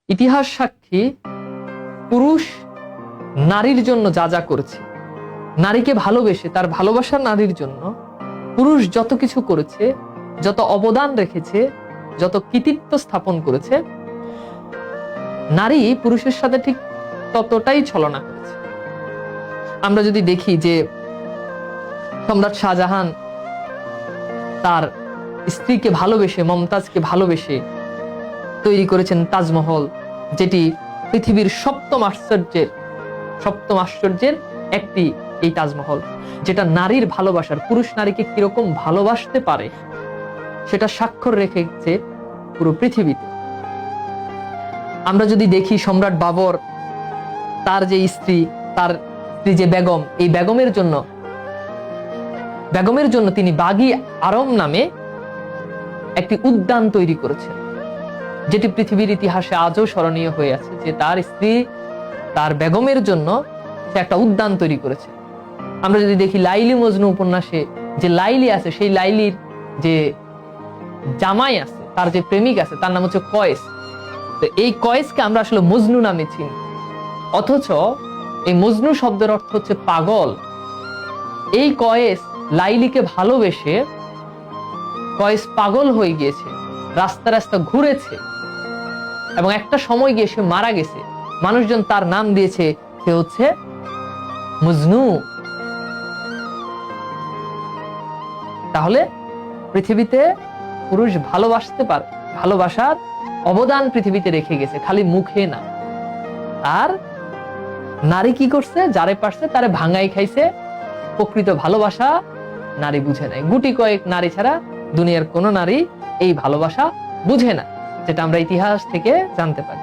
ইতিহাস সাক্ষী পুরুষ নারীর জন্য যা যা করেছে, নারীকে ভালোবেসে তার ভালোবাসার নারীর জন্য পুরুষ যত কিছু করেছে, যত অবদান রেখেছে, যত কৃতিত্ব স্থাপন করেছে, নারী পুরুষের সাথে ঠিক ততটাই ছলনা করেছে। আমরা যদি দেখি যে সম্রাট শাহজাহান তার স্ত্রীকে ভালোবেসে, মমতাজকে ভালোবেসে তৈরি করেছেন তাজমহল, যেটি পৃথিবীর সপ্তম আশ্চর্যের একটি এই তাজমহল, যেটা নারীর ভালোবাসার, পুরুষ নারীকে কিরকম ভালোবাসতে পারে সেটা স্বাক্ষর রেখেছে পুরো পৃথিবীতে। আমরা যদি দেখি সম্রাট বাবর তার যে স্ত্রী, তার স্ত্রী যে বেগম, এই বেগমের জন্য তিনি বাগি আরম নামে একটি উদ্যান তৈরি করেছেন, যেটি পৃথিবীর ইতিহাসে আজও স্মরণীয় হয়ে আছে, যে তার স্ত্রী তার বেগমের জন্য সে একটা উদ্যান তৈরি করেছে। আমরা যদি দেখি লাইলি মজনু উপন্যাসে যে লাইলি আছে, সেই লাইলির যে জামাই আছে, তার যে প্রেমিক আছে, তার নাম হচ্ছে কয়েস। তো এই কয়েসকে আমরা আসলে মজনু নামে চিনি, অথচ এই মজনু শব্দের অর্থ হচ্ছে পাগল। এই কয়েস লাইলিকে ভালোবেসে কয়েস পাগল হয়ে গিয়েছে, রাস্তা রাস্তা ঘুরেছে এবং একটা সময় গিয়ে সে মারা গেছে। মানুষজন তার নাম দিয়েছে সে হচ্ছে মজনু। তাহলে পৃথিবীতে পুরুষ ভালোবাসতে পারে, ভালোবাসার অবদান পৃথিবীতে রেখে গেছে, খালি মুখে না। আর নারী কি করছে? যারে পারছে তারে ভাঙাই খাইছে। প্রকৃত ভালোবাসা নারী বুঝে নাই। গুটি কয়েক নারী ছাড়া দুনিয়ার কোন নারী এই ভালোবাসা বুঝে না, যেটা আমরা ইতিহাস থেকে জানতে পারি।